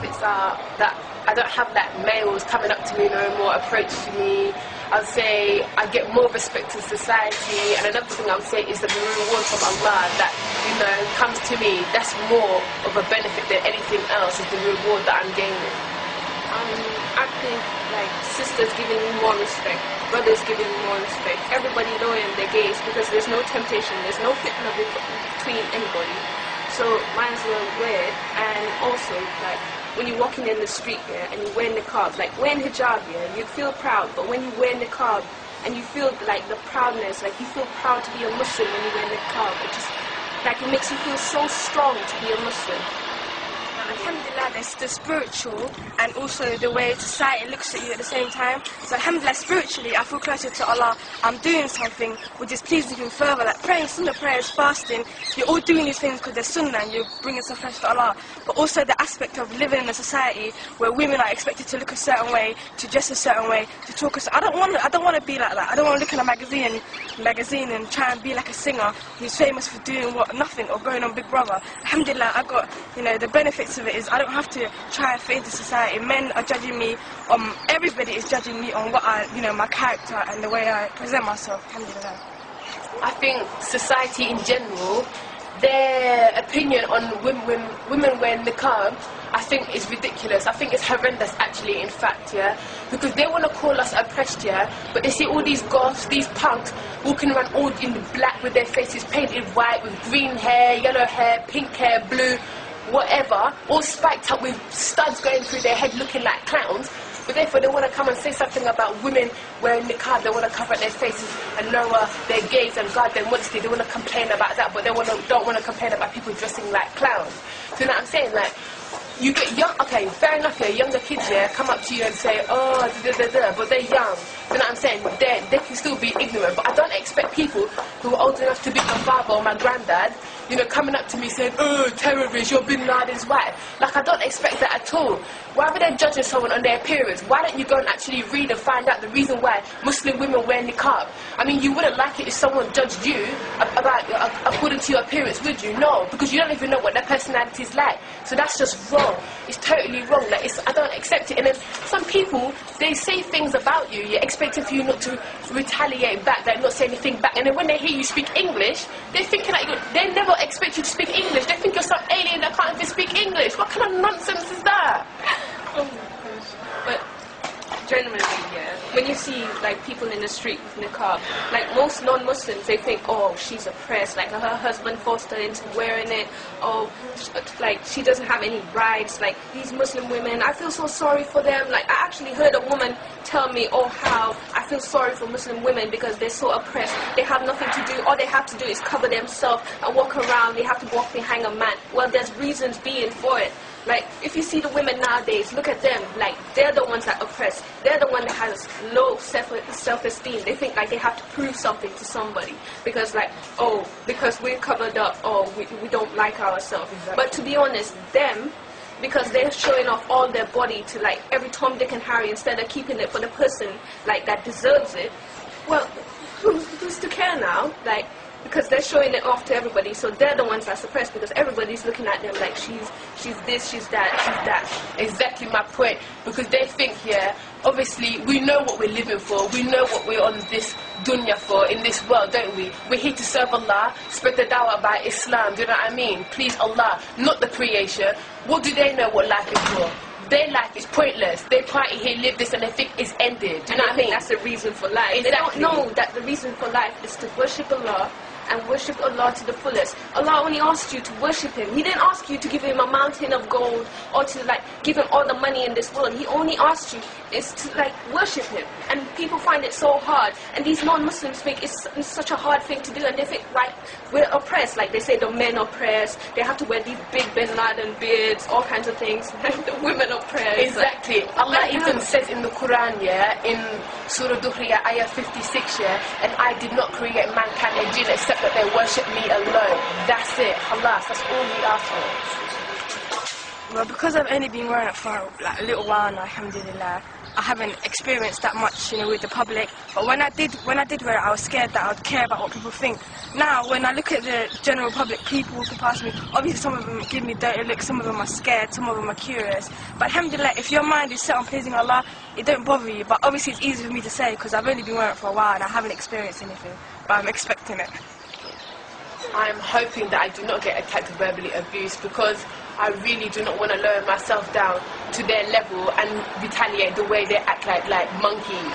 benefits are that I don't have like males coming up to me no more, approaching me. I'd say I get more respect in society, and another thing I would say is that the reward from Allah that, you know, comes to me, that's more of a benefit than anything else, is the reward that I'm gaining. I think like sisters giving me more respect, brothers giving me more respect, everybody knowing their gaze, because there's no temptation, there's no fitna between anybody. So might as well wear it. And also like when you're walking in the street here and you wear niqab, like wearing hijab here, you feel proud, but when you wear niqab and you feel like the proudness, like you feel proud to be a Muslim when you wear niqab, it just like it makes you feel so strong to be a Muslim. Alhamdulillah, there's the spiritual and also the way society looks at you at the same time. So alhamdulillah, spiritually I feel closer to Allah. I'm doing something which is pleasing Him further, like praying sunnah prayers, fasting. You're all doing these things because they're sunnah and you're bringing some closer to Allah. But also the aspect of living in a society where women are expected to look a certain way, to dress a certain way, to talk a certain way. I don't want to be like that. I don't want to look in a magazine and try and be like a singer who's famous for doing nothing or going on Big Brother. Alhamdulillah, I got, you know, the benefits of it is I don't have to try and fit into society. Men are judging me, everybody is judging me on what my character and the way I present myself. Alhamdulillah. I think society in general, their opinion on women wearing niqab, I think is ridiculous. I think it's horrendous actually, in fact, yeah. Because they want to call us oppressed, yeah, but they see all these goths, these punks, walking around all in black with their faces painted white, with green hair, yellow hair, pink hair, blue, whatever, all spiked up with studs going through their head looking like clowns. But therefore they want to come and say something about women wearing niqab. They want to cover their faces and lower their gaze and guard their modesty. They want to complain about that, but they don't want to complain about people dressing like clowns. So you know what I'm saying? Like, you get young, okay, fair enough, yeah, younger kids, yeah, come up to you and say, oh, but they're young. You know what I'm saying? They can still be ignorant, but I don't expect people who are old enough to be my father or my granddad, you know, coming up to me saying, oh, terrorist, you're Bin Laden's wife. Like, I don't expect that at all. Why would they judging someone on their appearance? Why don't you go and actually read and find out the reason why Muslim women wear niqab? I mean, you wouldn't like it if someone judged you about according to your appearance, would you? No, because you don't even know what their personality is like. So that's just wrong. It's totally wrong. Like, I don't accept it. And then some people, they say things about you. You're expecting for you not to retaliate back, like not say anything back. And then when they hear you speak English, they're thinking like they never expect you to speak English. They think you're some alien that can't even speak English. What kind of nonsense is that? Oh my gosh. But generally, yeah, when you see like people in the street with niqab, like most non-Muslims, they think, oh, she's oppressed, like her husband forced her into wearing it, or like she doesn't have any rights, like these Muslim women, I feel so sorry for them. Like, I actually heard a woman tell me, oh, how I feel sorry for Muslim women because they're so oppressed, they have nothing to do, all they have to do is cover themselves and walk around, they have to walk behind a man. Well, there's reasons being for it. Like, if you see the women nowadays, look at them, like, they're the ones that are oppressed. They're the one that has low self-esteem. They think, like, they have to prove something to somebody. Because, like, oh, because we're covered up, or we don't like ourselves. Exactly. But to be honest, them, because they're showing off all their body to, like, every Tom, Dick, and Harry, instead of keeping it for the person, like, that deserves it, well, who's to care now? Like, because they're showing it off to everybody, so they're the ones that are suppressed because everybody's looking at them like she's this, she's that, she's that. Exactly my point, because they think, yeah, obviously we know what we're living for, we know what we're on this dunya for, in this world, don't we? We're here to serve Allah, spread the dawah by Islam, do you know what I mean? Please Allah, not the creation. What do they know what life is for? Their life is pointless. They party here, live this, and they think it's ended. Do you know what I mean? That's the reason for life. Exactly. They don't know that the reason for life is to worship Allah and worship Allah to the fullest. Allah only asked you to worship Him. He didn't ask you to give Him a mountain of gold or to like give Him all the money in this world. He only asked you is to like worship Him. And people find it so hard. And these non-Muslims think it's such a hard thing to do. And they think like we're oppressed. Like they say the men are oppressed. They have to wear these big Bin Laden beards, all kinds of things. The women are oppressed. Exactly. Like, Allah even says in the Quran, yeah, in Surah Duhriya, ayah 56, yeah, and I did not create mankind and jinn except that they worship me alone. That's it. Allah, that's all we ask for. Well, because I've only been wearing it for like a little while now, alhamdulillah, I haven't experienced that much, you know, with the public. But when I did wear it, I was scared that I would care about what people think. Now, when I look at the general public, people walking past me, obviously some of them give me dirty looks, some of them are scared, some of them are curious. But alhamdulillah, if your mind is set on pleasing Allah, it don't bother you. But obviously it's easy for me to say because I've only been wearing it for a while and I haven't experienced anything. But I'm expecting it. I'm hoping that I do not get attacked, verbally abused, because I really do not want to lower myself down to their level and retaliate the way they act like monkeys.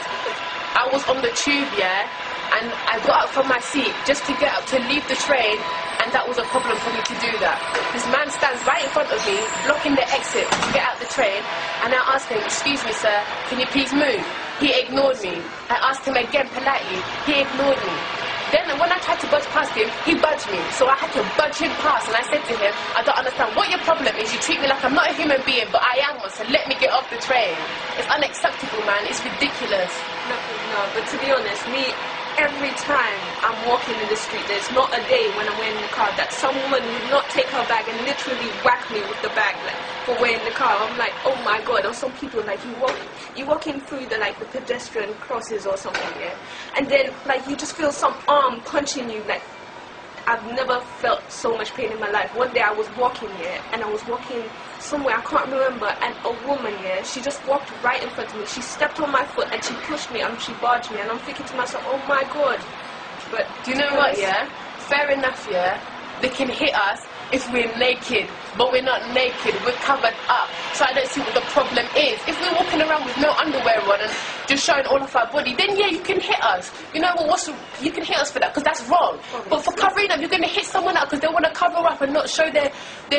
I was on the tube, yeah, and I got up from my seat just to get up to leave the train, and that was a problem for me to do that. This man stands right in front of me, blocking the exit to get out the train, and I asked him, "Excuse me, sir, can you please move?" He ignored me. I asked him again politely. He ignored me. Then when I tried to budge past him, he budged me. So I had to budge him past, and I said to him, "I don't understand what your problem is. You treat me like I'm not a human being, but I am one, so let me get off the train." It's unacceptable, man. It's ridiculous. No, but to be honest, every time I'm walking in the street, there's not a day when I'm wearing the niqab that some woman would not take her bag and literally whack me with the bag, like, for wearing the niqab. I'm like, oh my god. Or some people, like, you walking through the pedestrian crosses or something, yeah, and then like you just feel some arm punching you. Like, I've never felt so much pain in my life. One day I was walking, yeah, and I was walking somewhere, I can't remember, and a woman, yeah, she just walked right in front of me. She stepped on my foot and she pushed me and she barged me, and I'm thinking to myself, oh my god. But do you know what, yeah? Fair enough, yeah? They can hit us if we're naked, but we're not naked, we're covered up. So I don't see what the problem is. If we're walking around with no underwear on and just showing all of our body, then yeah, you can hit us. You know what, you can hit us for that, because that's wrong. But for covering up, you're going to hit someone up because they want to cover up and not show their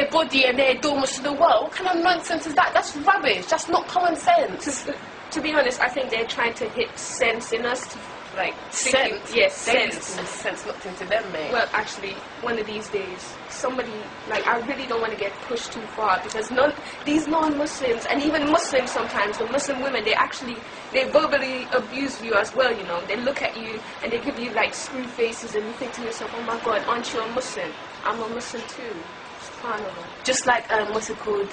body and their adornments to the world. What kind of nonsense is that? That's rubbish. That's not common sense. To be honest, I think they're trying to hit sense in us to, like, sense? Yes, sense. Sense knocked into them, mate. Well, actually, one of these days, somebody, like, I really don't want to get pushed too far, because these non-Muslims, and even Muslims sometimes, the Muslim women, they verbally abuse you as well, you know. They look at you and they give you, like, screw faces, and you think to yourself, oh my god, aren't you a Muslim? I'm a Muslim too. SubhanAllah. Just like, what's it called?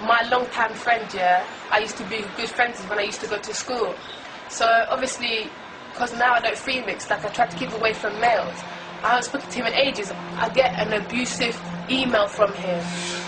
My long-time friend, yeah, I used to be good friends with when I used to go to school. So, obviously, because now I don't free mix, like I try to keep away from males. I haven't spoken to him in ages. I get an abusive email from him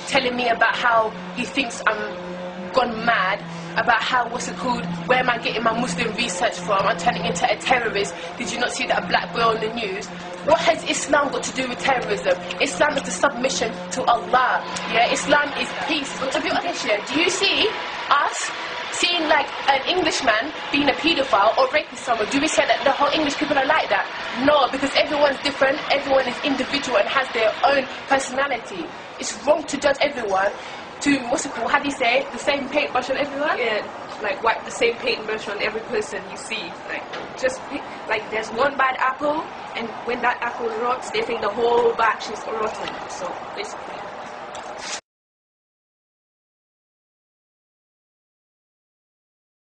telling me about how he thinks I'm gone mad, about how, where am I getting my Muslim research from? I'm turning into a terrorist. Did you not see that black boy on the news? What has Islam got to do with terrorism? Islam is the submission to Allah. Yeah, Islam is peace. But to be honest, yeah, do you see us seeing like an Englishman being a paedophile or raping someone? Do we say that the whole English people are like that? No, because everyone's different, everyone is individual and has their own personality. It's wrong to judge everyone to, how do you say, the same paintbrush on everyone? Yeah, like wipe the same paintbrush on every person you see. Like, like there's one bad apple, and when that apple rots, they think the whole batch is rotten. So basically.